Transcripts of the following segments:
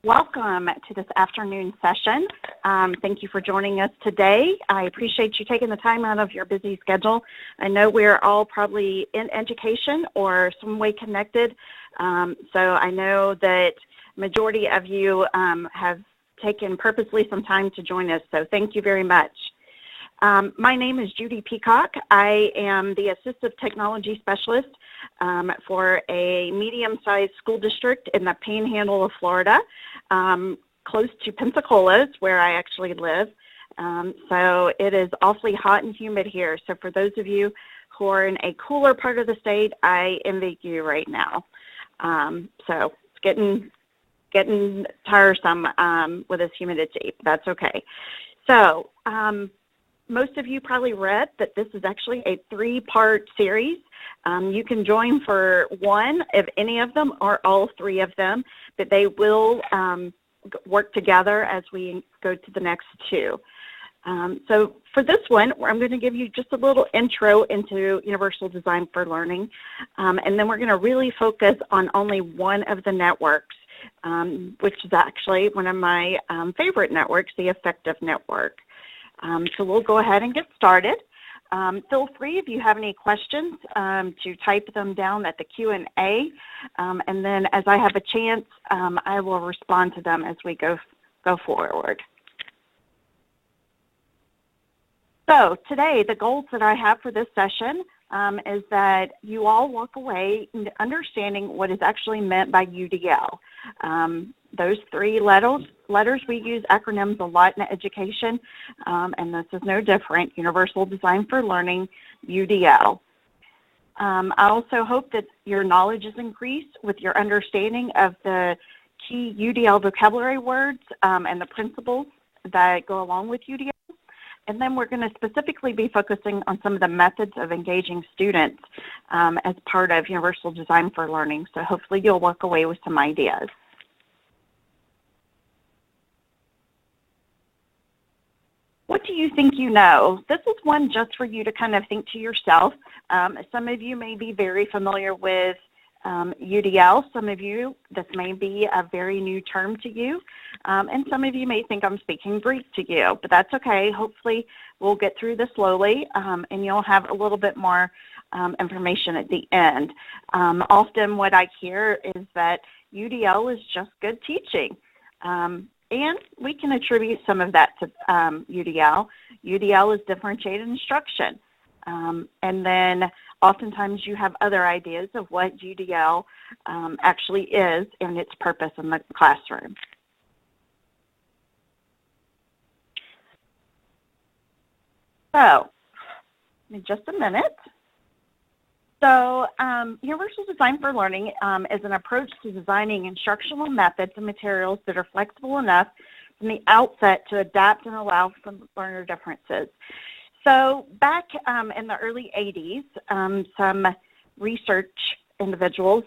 Welcome to this afternoon session. Thank you for joining us today. I appreciate you taking the time out of your busy schedule. I know we're all probably in education or some way connected, so I know that majority of you have taken purposely some time to join us, so thank you very much. My name is Judy Peacock. I am the Assistive Technology Specialist for a medium-sized school district in the Panhandle of Florida, close to Pensacola, where I actually live. So it is awfully hot and humid here. So for those of you who are in a cooler part of the state, I envy you right now. So it's getting tiresome with this humidity. That's okay. So most of you probably read that this is actually a 3-part series. You can join for one of any of them or all 3 of them, but they will work together as we go to the next 2. So for this one, I'm going to give you just a little intro into Universal Design for Learning, and then we're going to really focus on only one of the networks, which is actually one of my favorite networks, the Affective network. So we'll go ahead and get started. Feel free, if you have any questions, to type them down at the Q&A, and then as I have a chance, I will respond to them as we go forward. So today, the goals that I have for this session is that you all walk away understanding what is actually meant by UDL. Those 3 letters, we use acronyms a lot in education, and this is no different. Universal Design for Learning, UDL. I also hope that your knowledge is increased with your understanding of the key UDL vocabulary words and the principles that go along with UDL. And then we're going to specifically be focusing on some of the methods of engaging students as part of Universal Design for Learning. So hopefully you'll walk away with some ideas. What do you think you know? This is one just for you to kind of think to yourself. Some of you may be very familiar with UDL. Some of you, this may be a very new term to you. And some of you may think I'm speaking Greek to you, but that's okay. Hopefully we'll get through this slowly, and you'll have a little bit more information at the end. Often what I hear is that UDL is just good teaching. And we can attribute some of that to UDL. UDL is differentiated instruction. And then oftentimes you have other ideas of what UDL actually is and its purpose in the classroom. So, in just a minute. So, Universal Design for Learning is an approach to designing instructional methods and materials that are flexible enough from the outset to adapt and allow for learner differences. So back in the early 80s, some research individuals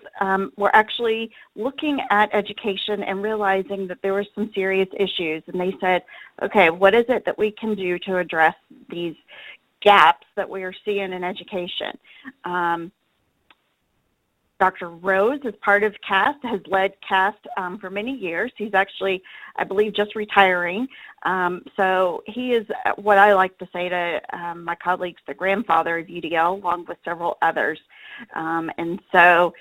were actually looking at education and realizing that there were some serious issues. And they said, okay, what is it that we can do to address these gaps that we are seeing in education? Dr. Rose, as part of CAST, has led CAST for many years. He's actually, I believe, just retiring. So he is what I like to say to my colleagues, the grandfather of UDL, along with several others. And so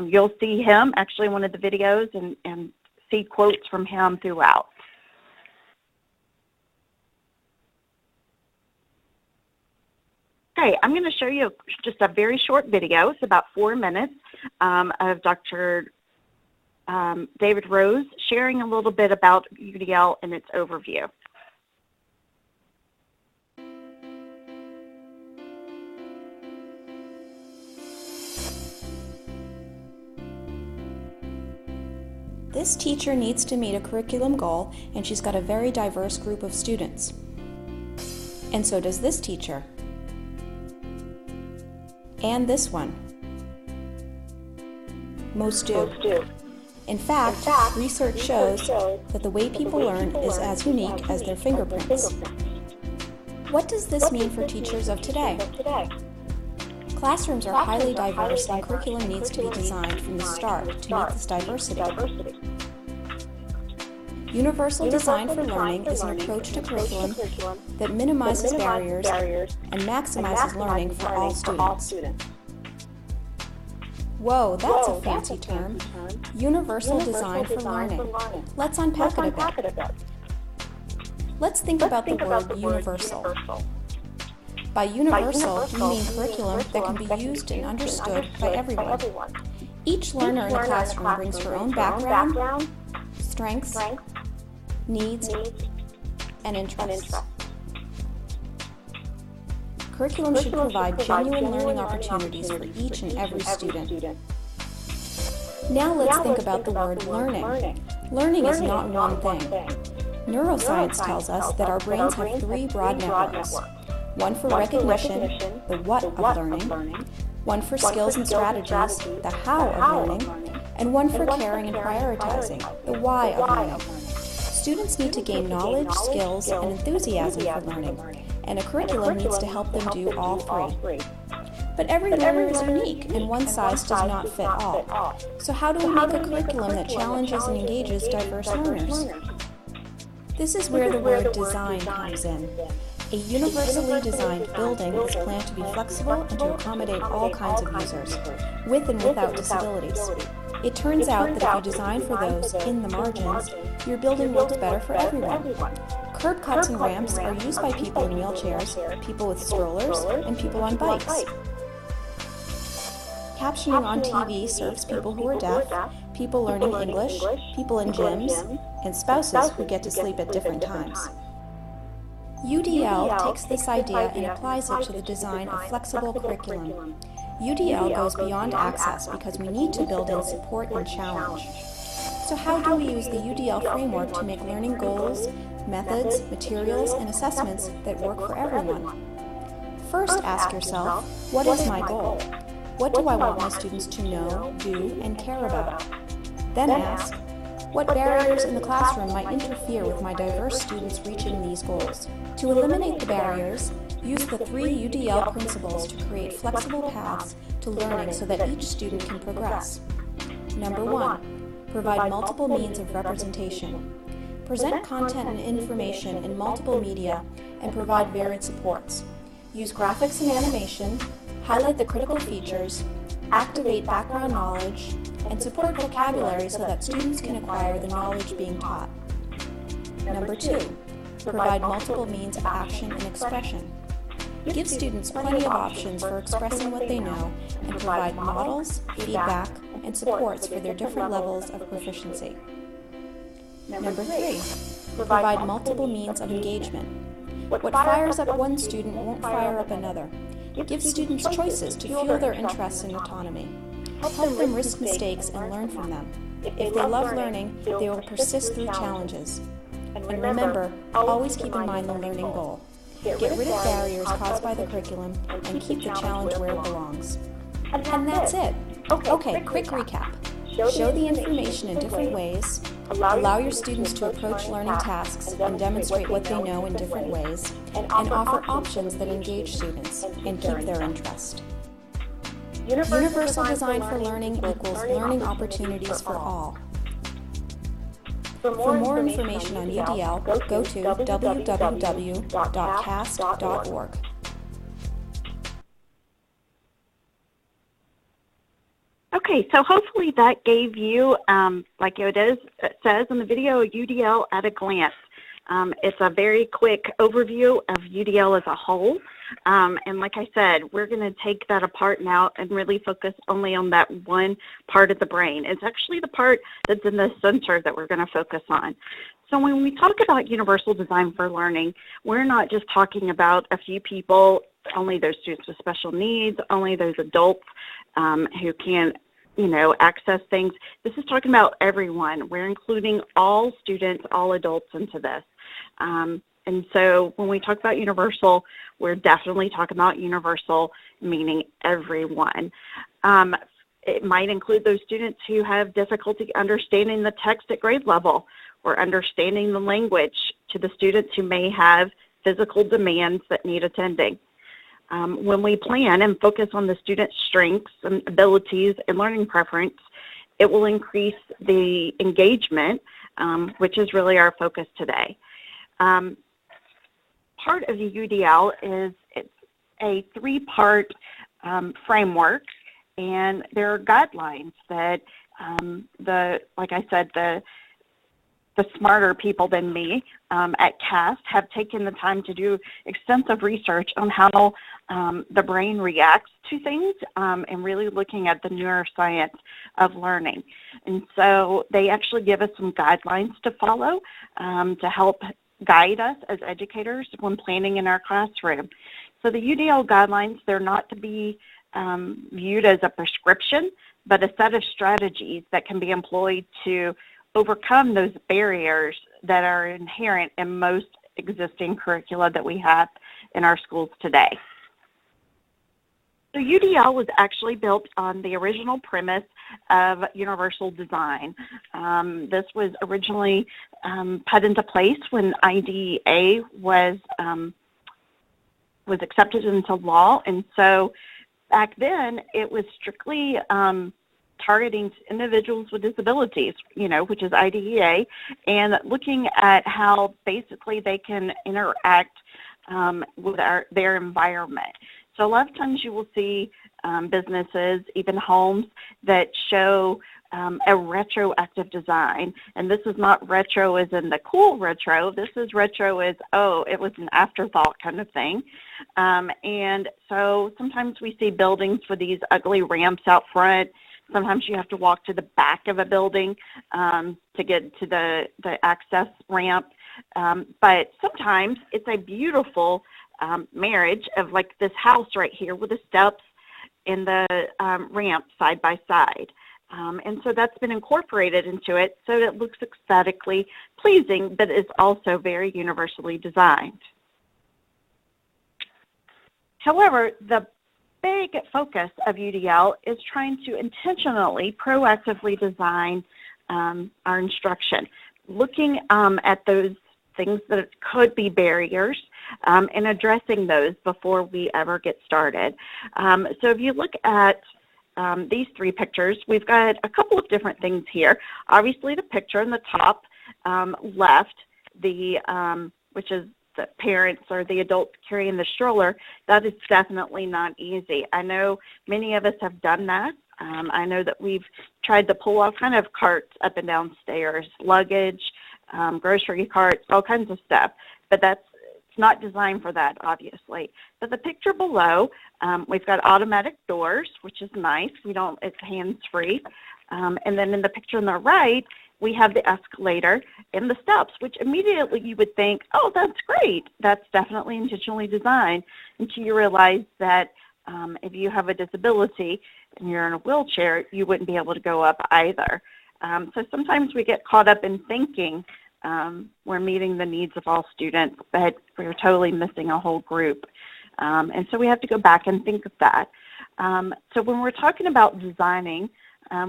you'll see him actually in one of the videos and see quotes from him throughout. Okay, I'm going to show you just a very short video. It's about 4 minutes of Dr. David Rose sharing a little bit about UDL and its overview. This teacher needs to meet a curriculum goal, and she's got a very diverse group of students. And so does this teacher. And this one. Most do. In fact, research shows that the way people learn is as unique as their fingerprints. What does this mean for teachers of today? Classrooms are highly diverse, and curriculum needs to be designed from the start to meet this diversity. Universal design for learning is an approach to curriculum that minimizes barriers and maximizes learning for all students. Whoa, that's a fancy term. Universal design for learning. Let's unpack it a bit. Let's think about the word universal. By universal, we mean curriculum that can be used and understood by everyone. Each learner in a classroom brings her own background, strengths, needs, and interests. Curriculum should provide genuine learning opportunities for each and every student. Now let's think about the word learning. Learning is not one thing. Neuroscience tells us that our brains have three broad networks. One for recognition, the what of learning, one for skills and strategies, the how of learning, and one for caring and prioritizing, the why of learning. Students need to gain knowledge, skills, and enthusiasm for learning, and a curriculum needs to help them do all three. But every learner is unique, and one size does not fit all. So how do we make a curriculum that challenges and engages diverse learners? This is where the word design comes in. A universally designed building is planned to be flexible and to accommodate all kinds of users, with and without disabilities. It turns out that if you design for those in the margins, your building works better for everyone. Curb cuts and ramps are used by people in wheelchairs, people with strollers, and people on bikes. Captioning on TV serves people who are deaf, people learning English, people in gyms, and spouses who get to sleep at different times. UDL takes this idea and applies it to the design of flexible curriculum. UDL goes beyond access because we need to build in support and challenge. So how do we use the UDL framework to make learning goals, methods, materials, and assessments that work for everyone? First, ask yourself, what is my goal? What do I want my students to know, do, and care about? Then ask, what barriers in the classroom might interfere with my diverse students reaching these goals? To eliminate the barriers, use the 3 UDL principles to create flexible paths to learning so that each student can progress. Number 1, provide multiple means of representation. Present content and information in multiple media and provide varied supports. Use graphics and animation, highlight the critical features, activate background knowledge, and support vocabulary so that students can acquire the knowledge being taught. Number 2, provide multiple means of action and expression. Give students plenty of options for expressing what they know and provide models, feedback, and supports for their different levels of proficiency. Number 3, provide multiple means of engagement. What fires up one student won't fire up another. Give students choices to fuel their interests in autonomy. Help them risk mistakes and learn from them. If they love learning, they will persist through challenges. And remember, always keep in mind the learning goal. Get rid of barriers caused by the curriculum and keep the challenge where it belongs. And that's it. Okay, quick recap. Show the information in different ways, allow your students to approach learning tasks and demonstrate what they know in different ways, and offer options that engage students and keep their interest. Universal design for learning equals learning opportunities for all. For more information on UDL, go to www.cast.org. Okay, so hopefully that gave you, like it says in the video, UDL at a glance. It's a very quick overview of UDL as a whole. And like I said, we're going to take that apart now and really focus only on that one part of the brain. It's actually the part that's in the center that we're going to focus on. So when we talk about universal design for learning, we're not just talking about a few people, only those students with special needs, only those adults who can, access things. This is talking about everyone. We're including all students, all adults into this. And so when we talk about universal, we're definitely talking about universal, meaning everyone. It might include those students who have difficulty understanding the text at grade level or understanding the language to the students who may have physical demands that need attending. When we plan and focus on the student's strengths and abilities and learning preference, it will increase the engagement which is really our focus today. Part of the UDL is it's a three-part framework, and there are guidelines that like I said, the smarter people than me at CAST have taken the time to do extensive research on how the brain reacts to things and really looking at the neuroscience of learning. And so they actually give us some guidelines to follow to help guide us as educators when planning in our classroom. So the UDL guidelines, they're not to be viewed as a prescription, but a set of strategies that can be employed to overcome those barriers that are inherent in most existing curricula that we have in our schools today. So UDL was actually built on the original premise of universal design. This was originally put into place when IDEA was accepted into law, and so back then it was strictly targeting individuals with disabilities, which is IDEA, and looking at how basically they can interact with their environment. So a lot of times you will see businesses, even homes, that show a retroactive design. And this is not retro as in the cool retro. This is retro as, oh, it was an afterthought kind of thing. And so sometimes we see buildings with these ugly ramps out front. Sometimes you have to walk to the back of a building to get to the access ramp. But sometimes it's a beautiful marriage of like this house right here with the steps and the ramp side by side. And so that's been incorporated into it so it looks aesthetically pleasing, but is also very universally designed. However, the big focus of UDL is trying to intentionally, proactively design our instruction, looking at those things that could be barriers and addressing those before we ever get started. So if you look at these three pictures, we've got a couple of different things here. Obviously, the picture in the top left, which is the parents or the adults carrying the stroller, that is definitely not easy. I know many of us have done that. I know that we've tried to pull all kind of carts up and down stairs, luggage, grocery carts, all kinds of stuff, but it's not designed for that, obviously. But the picture below, we've got automatic doors, which is nice. It's hands-free. And then in the picture on the right, we have the escalator and the steps, which immediately you would think, oh, that's great. That's definitely intentionally designed, until you realize that if you have a disability and you're in a wheelchair, you wouldn't be able to go up either. So sometimes we get caught up in thinking we're meeting the needs of all students, but we're totally missing a whole group. And so we have to go back and think of that. So when we're talking about designing,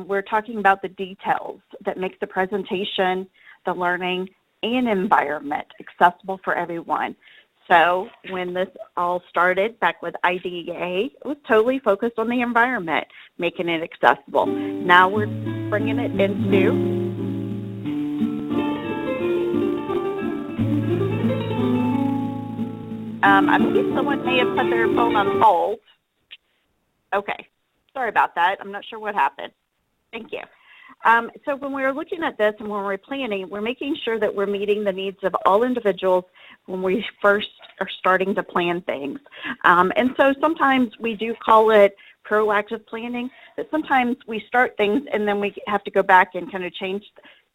we're talking about the details that make the presentation, the learning, and environment accessible for everyone. So when this all started back with IDEA, it was totally focused on the environment, making it accessible. Now we're bringing it into I believe someone may have put their phone on hold. Okay, sorry about that. I'm not sure what happened. Thank you. So when we're looking at this and when we're planning, we're making sure that we're meeting the needs of all individuals when we first are starting to plan things. And so sometimes we do call it proactive planning, but sometimes we start things and then we have to go back and kind of change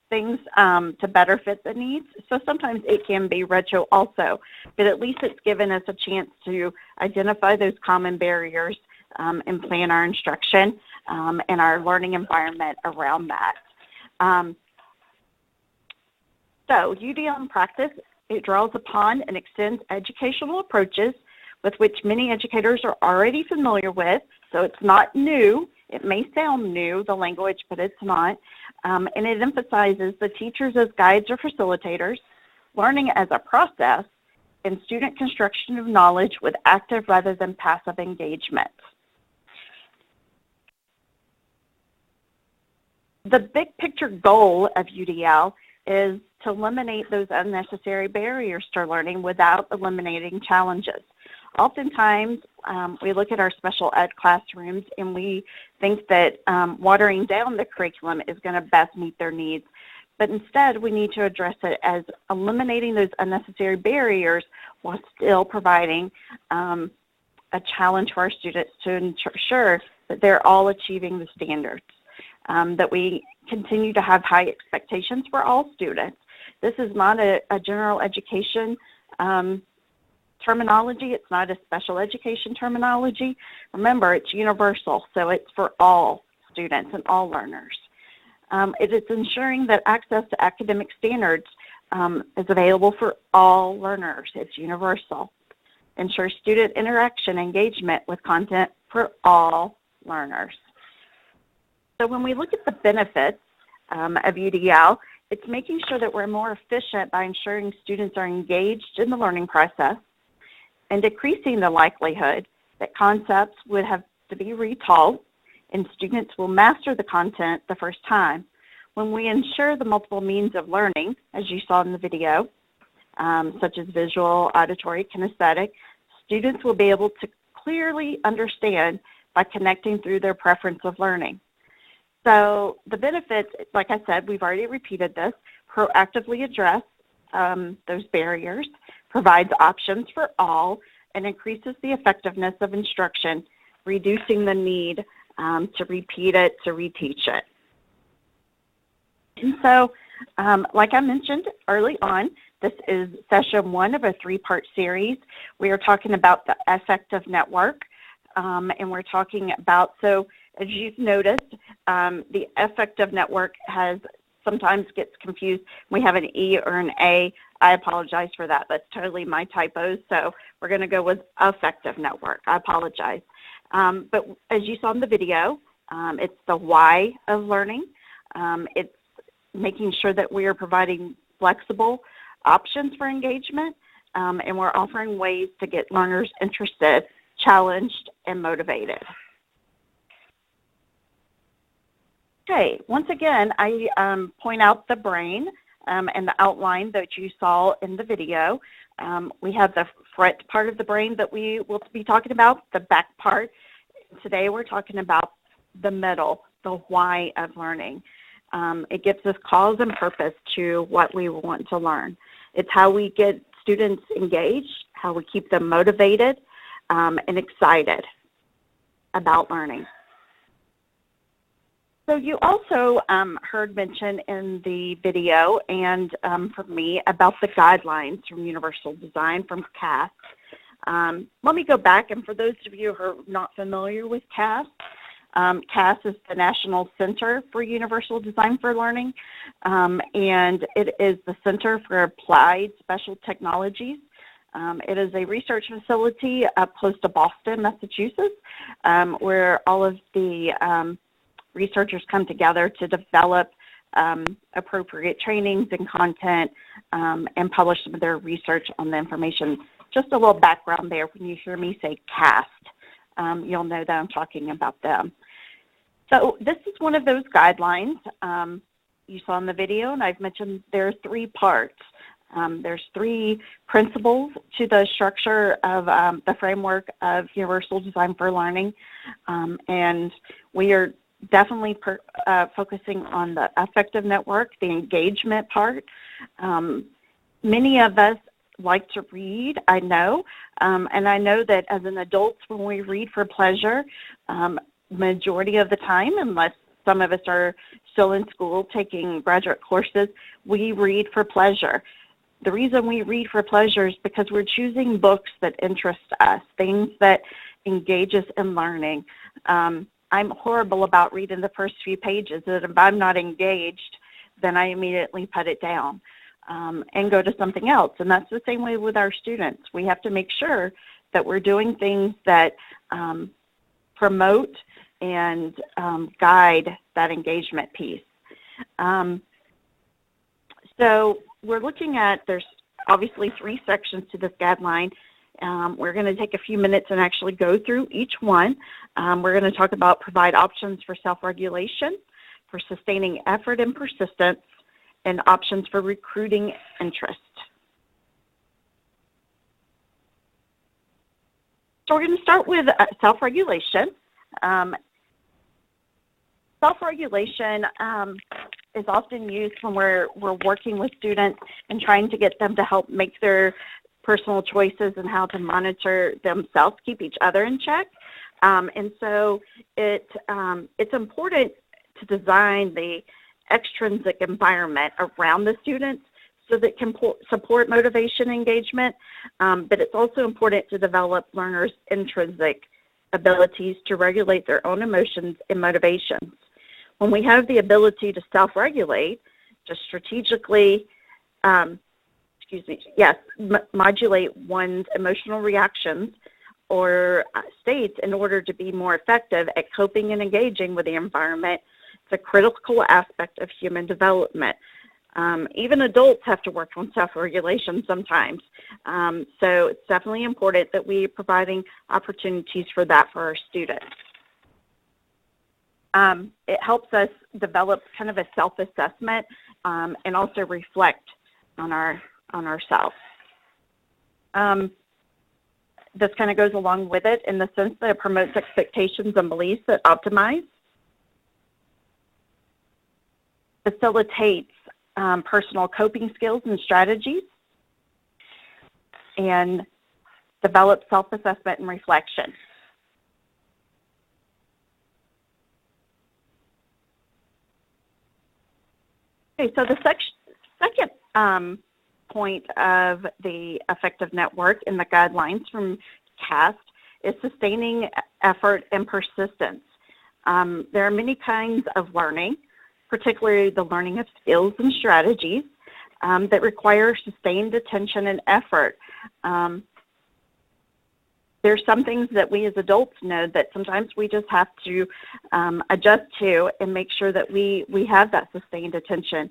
things to better fit the needs. So sometimes it can be retro also, but at least it's given us a chance to identify those common barriers and plan our instruction and our learning environment around that. So UDL in practice, it draws upon and extends educational approaches with which many educators are already familiar with, so it's not new. It may sound new, the language, but it's not. And it emphasizes the teachers as guides or facilitators, learning as a process, and student construction of knowledge with active rather than passive engagement. The big picture goal of UDL is to eliminate those unnecessary barriers to learning without eliminating challenges. Oftentimes, we look at our special ed classrooms and we think that watering down the curriculum is going to best meet their needs. But instead, we need to address it as eliminating those unnecessary barriers while still providing a challenge for our students to ensure that they're all achieving the standards, that we continue to have high expectations for all students. This is not a general education terminology. It's not a special education terminology. Remember, it's universal, so it's for all students and all learners. It is ensuring that access to academic standards is available for all learners. It's universal. Ensure student interaction, engagement with content for all learners. So when we look at the benefits of UDL, it's making sure that we're more efficient by ensuring students are engaged in the learning process and decreasing the likelihood that concepts would have to be retaught and students will master the content the first time. When we ensure the multiple means of learning, as you saw in the video, such as visual, auditory, kinesthetic, students will be able to clearly understand by connecting through their preference of learning. So the benefits, like I said, we've already repeated this, proactively address those barriers, provides options for all, and increases the effectiveness of instruction, reducing the need to repeat it, to reteach it. And so, like I mentioned early on, this is session 1 of a 3-part series. We are talking about the Affective network, and we're talking about, so as you've noticed, the Affective network sometimes gets confused. We have an E or an A. I apologize for that. That's totally my typos. So we're going to go with Affective network. I apologize. But as you saw in the video, it's the why of learning. It's making sure that we are providing flexible options for engagement, and we're offering ways to get learners interested, challenged, and motivated. Okay, once again, I point out the brain and the outline that you saw in the video. We have the front part of the brain that we will be talking about, the back part. Today we're talking about the middle, the why of learning. It gives us cause and purpose to what we want to learn. It's how we get students engaged, how we keep them motivated and excited about learning. So you also heard mention in the video and from me about the guidelines from Universal Design from CAS. Let me go back, and for those of you who are not familiar with CAS, CAS is the National Center for Universal Design for Learning, and it is the Center for Applied Special Technologies. It is a research facility up close to Boston, Massachusetts, where all of the researchers come together to develop appropriate trainings and content and publish some of their research on the information. Just a little background there. When you hear me say CAST, you'll know that I'm talking about them. So this is one of those guidelines you saw in the video, and I've mentioned there are 3 parts. There's 3 principles to the structure of the framework of Universal Design for Learning, and we are definitely focusing on the affective network, the engagement part. Many of us like to read, I know, and I know that as an adult, when we read for pleasure, majority of the time, unless some of us are still in school taking graduate courses, we read for pleasure. The reason we read for pleasure is because we're choosing books that interest us, things that engage us in learning. I'm horrible about reading the first few pages, and if I'm not engaged, then I immediately put it down and go to something else. And that's the same way with our students. We have to make sure that we're doing things that promote and guide that engagement piece. So we're looking at, there's obviously 3 sections to this guideline. We're going to take a few minutes and actually go through each one. We're going to talk about provide options for self-regulation, for sustaining effort and persistence, and options for recruiting interest. So we're going to start with self-regulation. Self-regulation is often used when we're working with students and trying to get them to help make their personal choices and how to monitor themselves, keep each other in check. And so it's important to design the extrinsic environment around the students so that it can support motivation and engagement, but it's also important to develop learners' intrinsic abilities to regulate their own emotions and motivations. When we have the ability to self-regulate, to strategically, modulate one's emotional reactions or states in order to be more effective at coping and engaging with the environment, it's a critical aspect of human development. Even adults have to work on self-regulation sometimes. So it's definitely important that we are providing opportunities for that for our students. It helps us develop kind of a self-assessment and also reflect on ourselves. This kind of goes along with it in the sense that it promotes expectations and beliefs that optimize, facilitates personal coping skills and strategies, and develops self-assessment and reflection. Okay, so the second point of the affective network in the guidelines from CAST is sustaining effort and persistence. There are many kinds of learning, particularly the learning of skills and strategies that require sustained attention and effort. There's some things that we as adults know that sometimes we just have to adjust to and make sure that we have that sustained attention.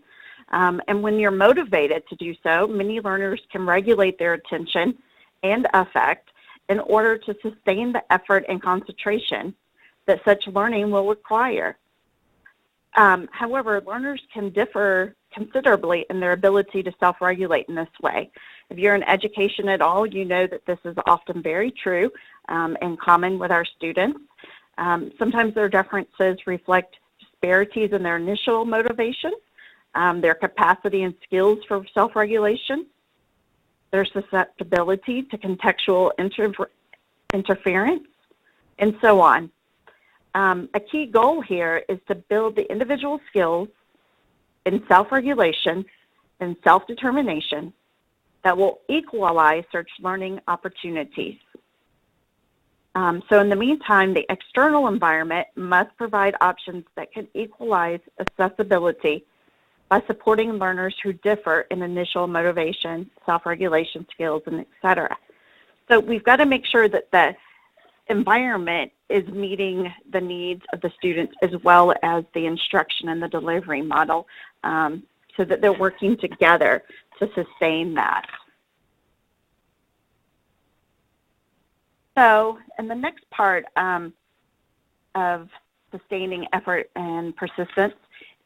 And when you're motivated to do so, many learners can regulate their attention and affect in order to sustain the effort and concentration that such learning will require. However, learners can differ considerably in their ability to self-regulate in this way. If you're in education at all, you know that this is often very true and common with our students. Sometimes their differences reflect disparities in their initial motivation, their capacity and skills for self-regulation, their susceptibility to contextual interference, and so on. A key goal here is to build the individual skills in self-regulation and self-determination that will equalize such learning opportunities. So in the meantime, the external environment must provide options that can equalize accessibility by supporting learners who differ in initial motivation, self-regulation skills, and et cetera. So we've got to make sure that the environment is meeting the needs of the students as well as the instruction and the delivery model so that they're working together to sustain that. So in the next part of sustaining effort and persistence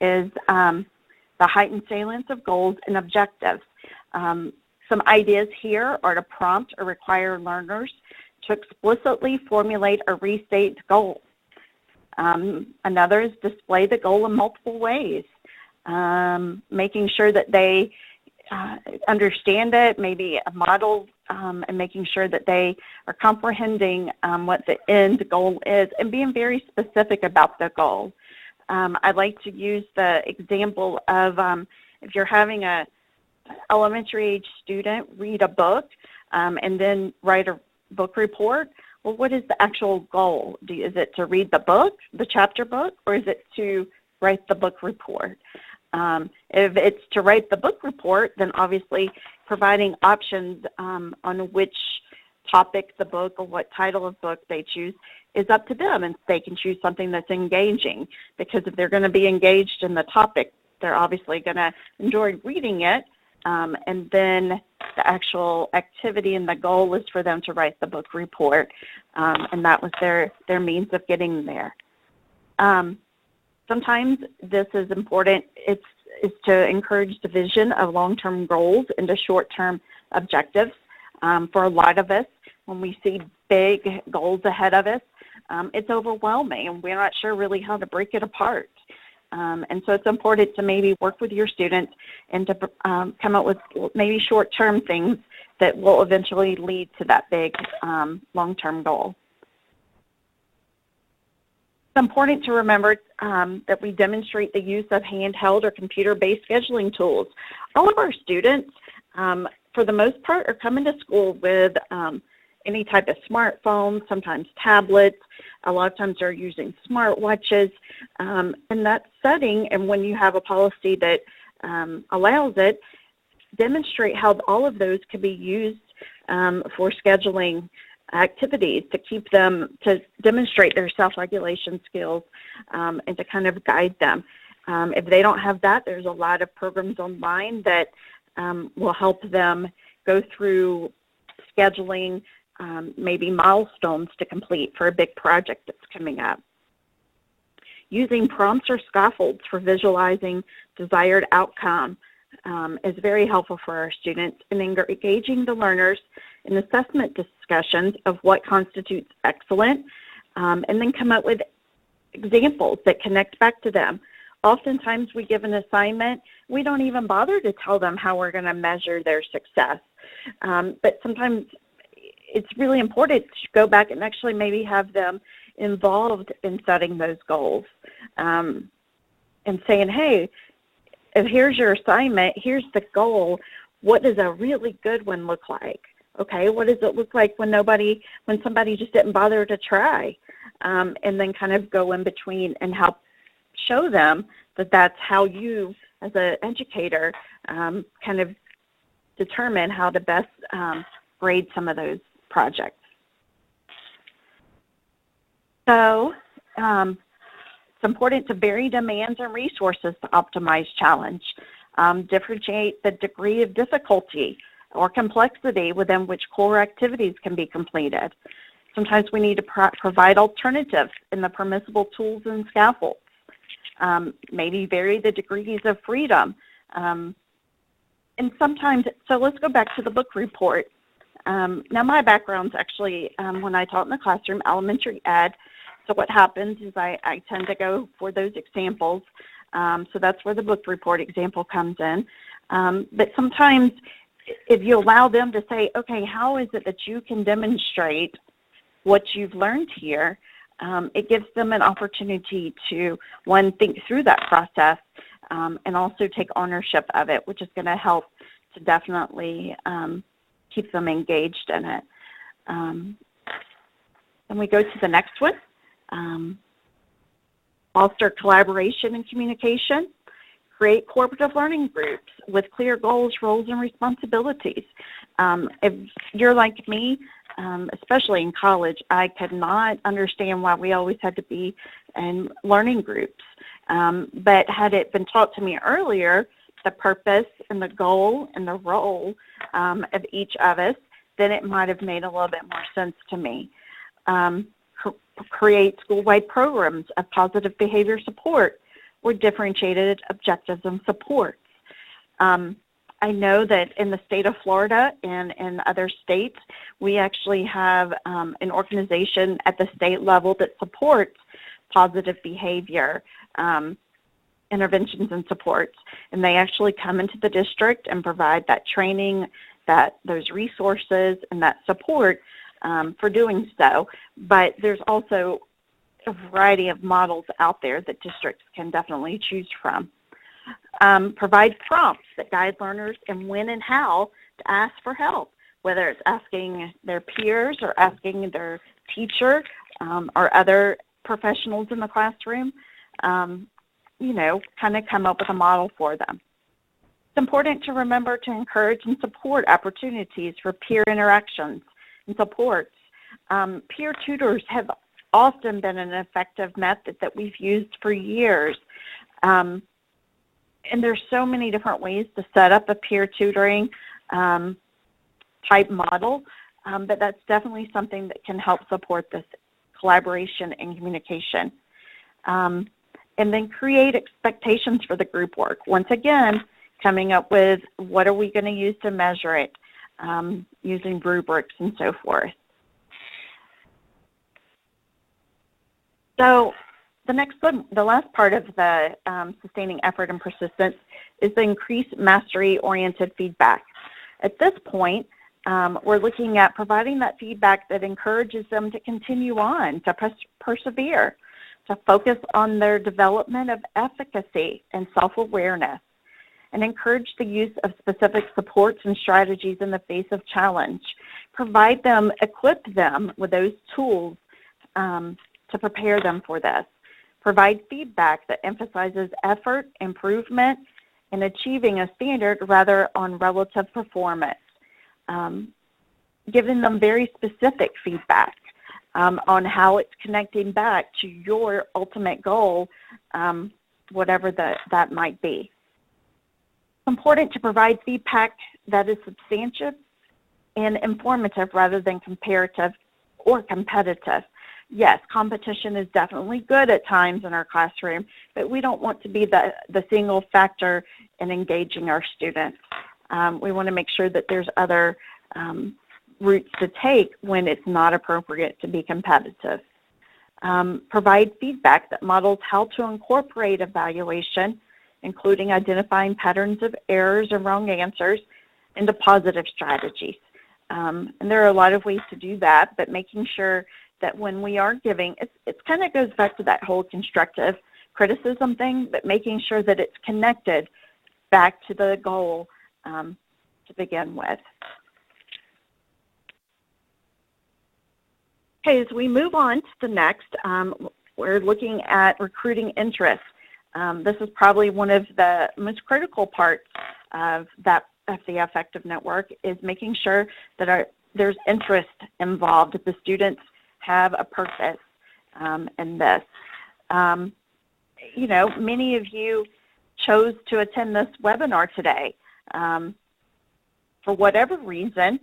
is the heightened salience of goals and objectives. Some ideas here are to prompt or require learners to explicitly formulate or restate goals. Another is display the goal in multiple ways, making sure that they understand it, maybe a model, and making sure that they are comprehending what the end goal is and being very specific about the goal. I like to use the example of if you're having a elementary age student read a book and then write a book report, well, what is the actual goal? Is it to read the book, the chapter book, or is it to write the book report? If it's to write the book report, then obviously providing options on which topic the book or what title of book they choose is up to them, and they can choose something that's engaging, because if they're going to be engaged in the topic, they're obviously going to enjoy reading it, and then the actual activity and the goal is for them to write the book report, and that was their means of getting there. Sometimes this is important. is to encourage division of long-term goals into short-term objectives. For a lot of us, when we see big goals ahead of us, it's overwhelming, and we're not sure really how to break it apart. And so it's important to maybe work with your students and to come up with maybe short-term things that will eventually lead to that big long-term goal. It's important to remember that we demonstrate the use of handheld or computer-based scheduling tools. All of our students, for the most part, are coming to school with any type of smartphone, sometimes tablets. A lot of times they're using smartwatches. In that setting, and when you have a policy that allows it, demonstrate how all of those can be used for scheduling activities to keep them, to demonstrate their self-regulation skills and to kind of guide them. If they don't have that, there's a lot of programs online that will help them go through scheduling maybe milestones to complete for a big project that's coming up. Using prompts or scaffolds for visualizing desired outcome is very helpful for our students, and engaging the learners in assessment discussions of what constitutes excellent, and then come up with examples that connect back to them. Oftentimes we give an assignment, we don't even bother to tell them how we're going to measure their success, but sometimes it's really important to go back and actually maybe have them involved in setting those goals and saying, hey, if here's your assignment, here's the goal, what does a really good one look like? Okay, what does it look like when somebody just didn't bother to try? And then kind of go in between and help show them that that's how you, as an educator, kind of determine how to best grade some of those projects. So it's important to vary demands and resources to optimize challenge. Differentiate the degree of difficulty or complexity within which core activities can be completed. Sometimes we need to provide alternatives in the permissible tools and scaffolds. Maybe vary the degrees of freedom. And sometimes, so let's go back to the book report. Now my background's actually, when I taught in the classroom, elementary ed. So what happens is I tend to go for those examples. So that's where the book report example comes in. But sometimes if you allow them to say, okay, how is it that you can demonstrate what you've learned here, it gives them an opportunity to, one, think through that process and also take ownership of it, which is going to help to definitely keep them engaged in it. And we go to the next one. Foster collaboration and communication. Create cooperative learning groups with clear goals, roles, and responsibilities. If you're like me, especially in college, I could not understand why we always had to be in learning groups. But had it been taught to me earlier, the purpose and the goal and the role of each of us, then it might have made a little bit more sense to me. Create school-wide programs of positive behavior support with differentiated objectives and supports. I know that in the state of Florida and in other states, we actually have an organization at the state level that supports positive behavior interventions and supports. And they actually come into the district and provide that training, those resources, and that support for doing so. But there's also a variety of models out there that districts can definitely choose from. Provide prompts that guide learners in when and how to ask for help, whether it's asking their peers or asking their teacher or other professionals in the classroom, kind of come up with a model for them. It's important to remember to encourage and support opportunities for peer interactions and supports. Peer tutors have often been an effective method that we've used for years. And there's so many different ways to set up a peer tutoring type model, but that's definitely something that can help support this collaboration and communication. And then create expectations for the group work. Once again, coming up with what are we going to use to measure it, using rubrics and so forth. So the last part of the sustaining effort and persistence is the increased mastery-oriented feedback. At this point, we're looking at providing that feedback that encourages them to continue on, to persevere, to focus on their development of efficacy and self-awareness, and encourage the use of specific supports and strategies in the face of challenge. Equip them with those tools to prepare them for this. Provide feedback that emphasizes effort, improvement, and achieving a standard rather on relative performance. Giving them very specific feedback on how it's connecting back to your ultimate goal, whatever that might be. It's important to provide feedback that is substantive and informative rather than comparative or competitive. Yes, competition is definitely good at times in our classroom, but we don't want to be the single factor in engaging our students. We want to make sure that there's other routes to take when it's not appropriate to be competitive. Provide feedback that models how to incorporate evaluation, including identifying patterns of errors and wrong answers, into positive strategies. And there are a lot of ways to do that, but making sure that when we are giving, it kind of goes back to that whole constructive criticism thing, but making sure that it's connected back to the goal to begin with. Okay, as we move on to the next, we're looking at recruiting interest. This is probably one of the most critical parts of the Affective Network, is making sure that there's interest involved, that the students have a purpose in this. Many of you chose to attend this webinar today. For whatever reason,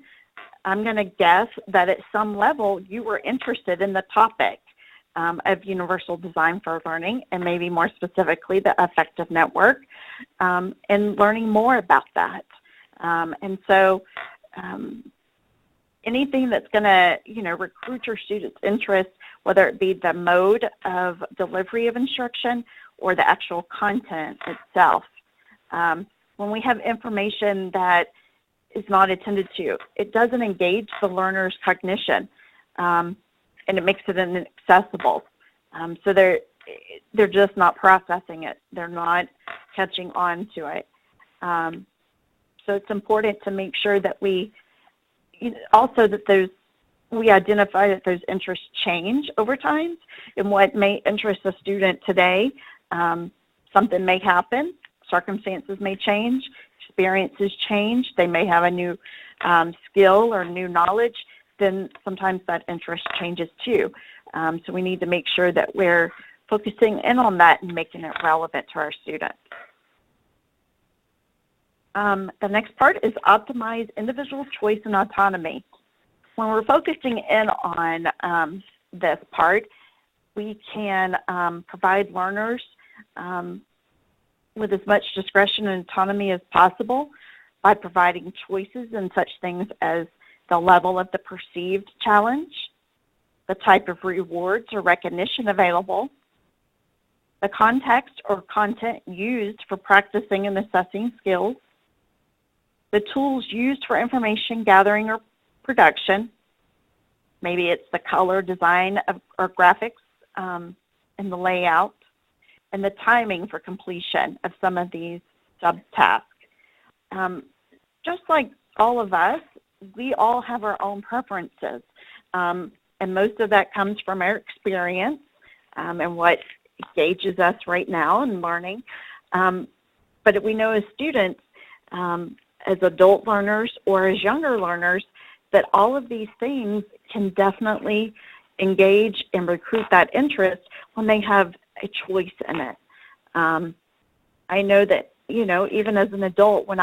I'm going to guess that at some level you were interested in the topic of universal design for learning, and maybe more specifically the Affective Network, and learning more about that. And so anything that's going to, recruit your students' interest, whether it be the mode of delivery of instruction or the actual content itself. When we have information that is not attended to, it doesn't engage the learner's cognition, and it makes it inaccessible. So they're just not processing it. They're not catching on to it. So it's important to make sure that we identify that those interests change over time, and what may interest a student today, something may happen, circumstances may change, experiences change, they may have a new skill or new knowledge, then sometimes that interest changes too. So we need to make sure that we're focusing in on that and making it relevant to our students. The next part is optimize individual choice and autonomy. When we're focusing in on this part, we can provide learners with as much discretion and autonomy as possible by providing choices in such things as the level of the perceived challenge, the type of rewards or recognition available, the context or content used for practicing and assessing skills, the tools used for information gathering or production, maybe it's the color, design, or graphics and the layout, and the timing for completion of some of these subtasks. Just like all of us, we all have our own preferences, and most of that comes from our experience and what engages us right now in learning. But we know as students, as adult learners or as younger learners, that all of these things can definitely engage and recruit that interest when they have a choice in it. I know that, even as an adult, when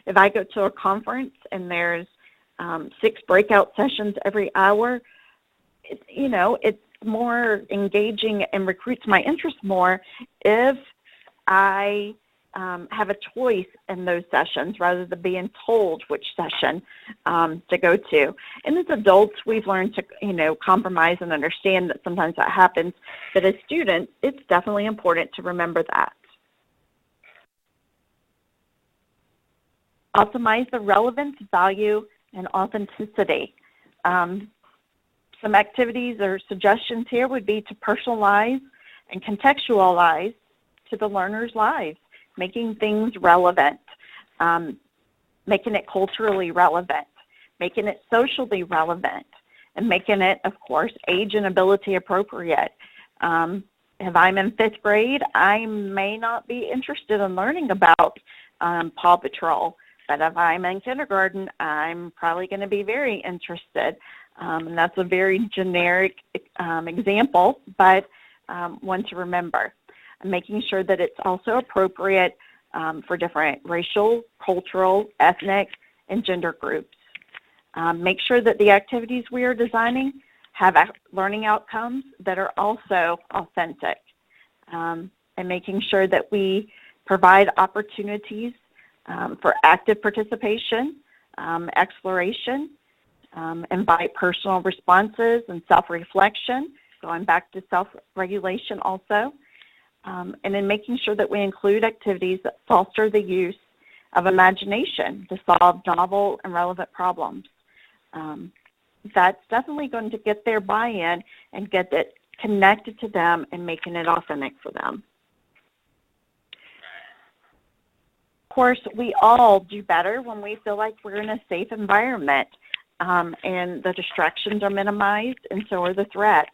if I go to a conference and there's 6 breakout sessions every hour, more engaging and recruits my interest more if I have a choice in those sessions rather than being told which session to go to. And as adults, we've learned to, compromise and understand that sometimes that happens. But as students, it's definitely important to remember that. Optimize the relevance, value, and authenticity. Some activities or suggestions here would be to personalize and contextualize to the learner's lives, making things relevant, making it culturally relevant, making it socially relevant, and making it, of course, age and ability appropriate. If I'm in 5th grade, I may not be interested in learning about Paw Patrol, but if I'm in kindergarten, I'm probably going to be very interested. And that's a very generic example, but one to remember. Making sure that it's also appropriate for different racial, cultural, ethnic, and gender groups. Make sure that the activities we are designing have learning outcomes that are also authentic. And making sure that we provide opportunities for active participation, exploration, invite personal responses and self-reflection, going back to self-regulation also, and then making sure that we include activities that foster the use of imagination to solve novel and relevant problems. That's definitely going to get their buy-in and get it connected to them and making it authentic for them. Of course, we all do better when we feel like we're in a safe environment and the distractions are minimized and so are the threats.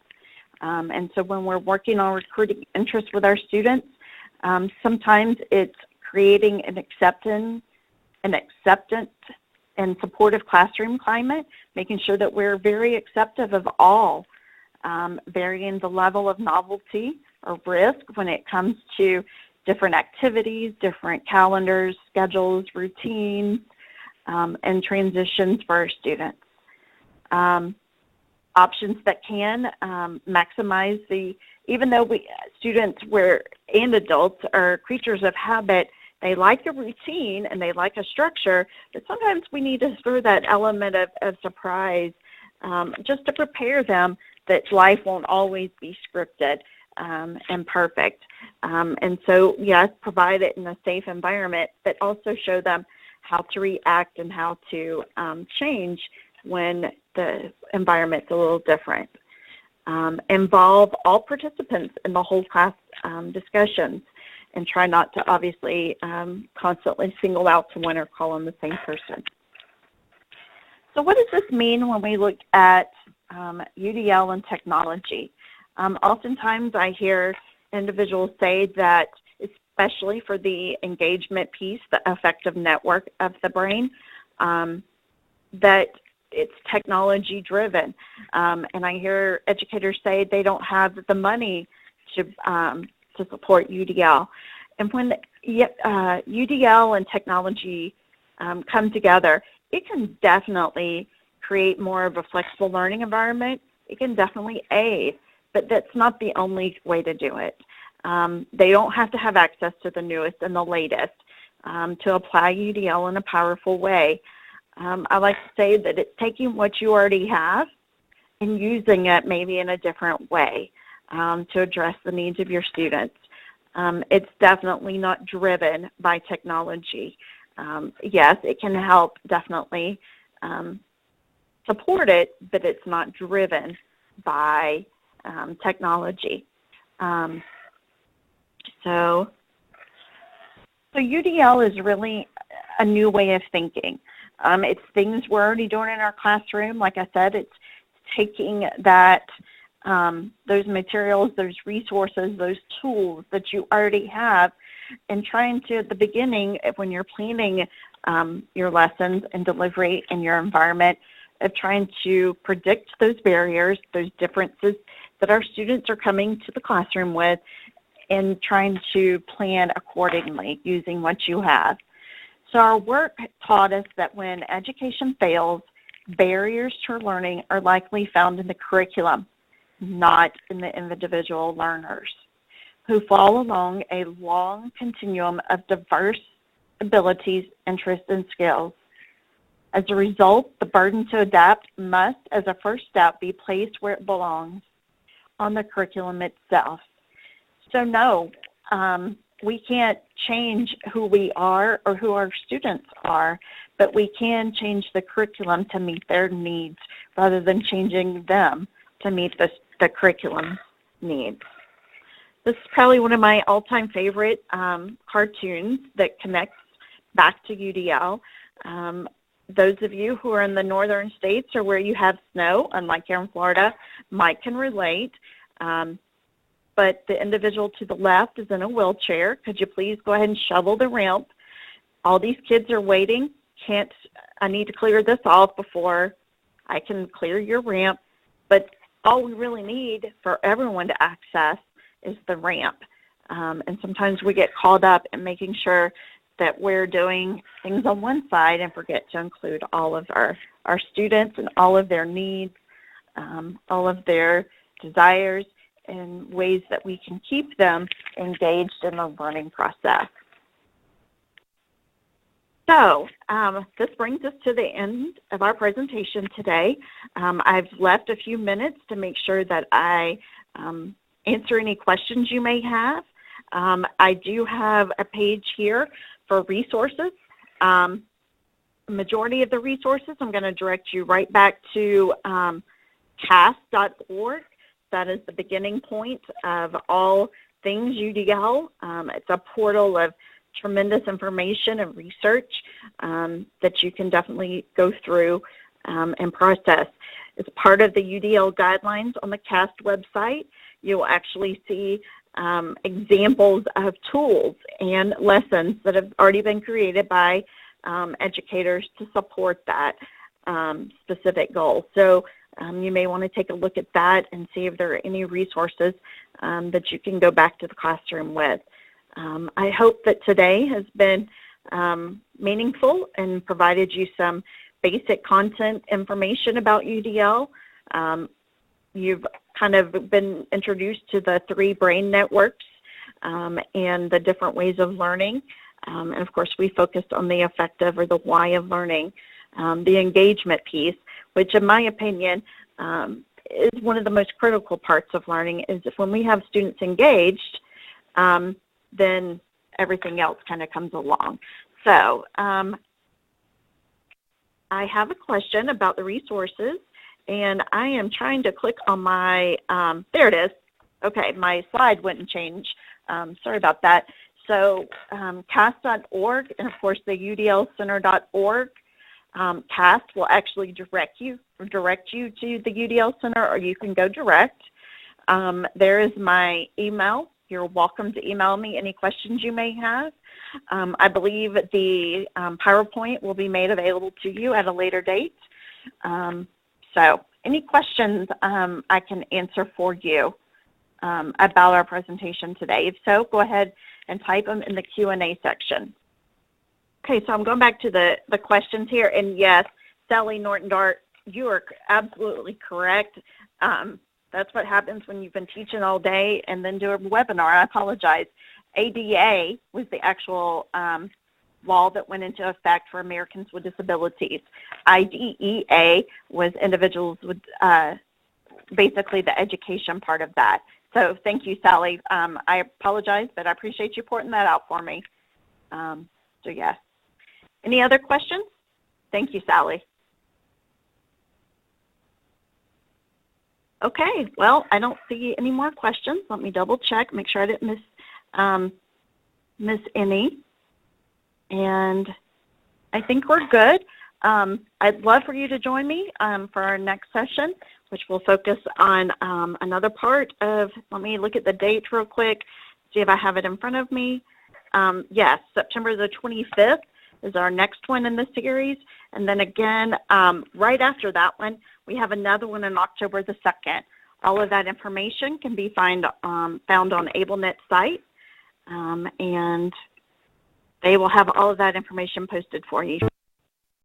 And so when we're working on recruiting interest with our students, sometimes it's creating an acceptance and supportive classroom climate, making sure that we're very accepting of all, varying the level of novelty or risk when it comes to different activities, different calendars, schedules, routines, and transitions for our students. Options that can maximize even though students and adults are creatures of habit, they like a routine and they like a structure, but sometimes we need to throw that element of surprise just to prepare them that life won't always be scripted and perfect. And so, yes, provide it in a safe environment, but also show them how to react and how to change when the environment's a little different. Involve all participants in the whole class discussions and try not to obviously constantly single out someone or call on the same person. So what does this mean when we look at UDL and technology? Oftentimes I hear individuals say that, especially for the engagement piece, the affective network of the brain, that it's technology driven. And I hear educators say they don't have the money to support UDL. And when UDL and technology come together, it can definitely create more of a flexible learning environment. It can definitely aid, but that's not the only way to do it. They don't have to have access to the newest and the latest to apply UDL in a powerful way. I like to say that it's taking what you already have and using it maybe in a different way to address the needs of your students. It's definitely not driven by technology. Yes, it can help definitely support it, but it's not driven by technology. So UDL is really a new way of thinking. It's things we're already doing in our classroom. Like I said, it's taking that those materials, those resources, those tools that you already have, and trying to, at the beginning, when you're planning your lessons and delivery in your environment, of trying to predict those barriers, those differences that our students are coming to the classroom with, and trying to plan accordingly using what you have. So our work taught us that when education fails, barriers to learning are likely found in the curriculum, not in the individual learners, who fall along a long continuum of diverse abilities, interests, and skills. As a result, the burden to adapt must, as a first step, be placed where it belongs, on the curriculum itself. So no, we can't change who we are or who our students are, but we can change the curriculum to meet their needs rather than changing them to meet the curriculum needs. This is probably one of my all-time favorite cartoons that connects back to UDL. Those of you who are in the northern states or where you have snow, unlike here in Florida, might can relate. But the individual to the left is in a wheelchair. Could you please go ahead and shovel the ramp? All these kids are waiting. I need to clear this off before I can clear your ramp. But all we really need for everyone to access is the ramp. And sometimes we get caught up in making sure that we're doing things on one side and forget to include all of our students and all of their needs, all of their desires, and ways that we can keep them engaged in the learning process. So this brings us to the end of our presentation today. I've left a few minutes to make sure that I answer any questions you may have. I do have a page here for resources. The majority of the resources, I'm going to direct you right back to cast.org. That is the beginning point of all things UDL. It's a portal of tremendous information and research that you can definitely go through and process. As part of the UDL guidelines on the CAST website, you'll actually see examples of tools and lessons that have already been created by educators to support that specific goal. So you may want to take a look at that and see if there are any resources that you can go back to the classroom with. I hope that today has been meaningful and provided you some basic content information about UDL. You've kind of been introduced to the 3 brain networks and the different ways of learning. And of course, we focused on the affective or the why of learning, the engagement piece, which in my opinion is one of the most critical parts of learning. Is if when we have students engaged, then everything else kind of comes along. So I have a question about the resources, and I am trying to click on my, there it is. Okay, my slide wouldn't change. Sorry about that. So cast.org and of course the udlcenter.org. CAST will actually direct you to the UDL Center, or you can go direct. There is my email. You're welcome to email me any questions you may have. I believe the PowerPoint will be made available to you at a later date. So any questions I can answer for you about our presentation today. If so, go ahead and type them in the Q&A section. Okay, so I'm going back to the questions here. And yes, Sally Norton-Dart, you are absolutely correct. That's what happens when you've been teaching all day and then do a webinar. I apologize. ADA was the actual law that went into effect for Americans with disabilities. IDEA was individuals with basically the education part of that. So thank you, Sally. I apologize, but I appreciate you pointing that out for me. So yes. Any other questions? Thank you, Sally. Okay, well, I don't see any more questions. Let me double check, make sure I didn't miss any. And I think we're good. I'd love for you to join me for our next session, which will focus on another part of, let me look at the date real quick, see if I have it in front of me. Yes, September the 25th is our next one in the series. And then again, right after that one, we have another one on October the 2nd. All of that information can be found on AbleNet's site, and they will have all of that information posted for you.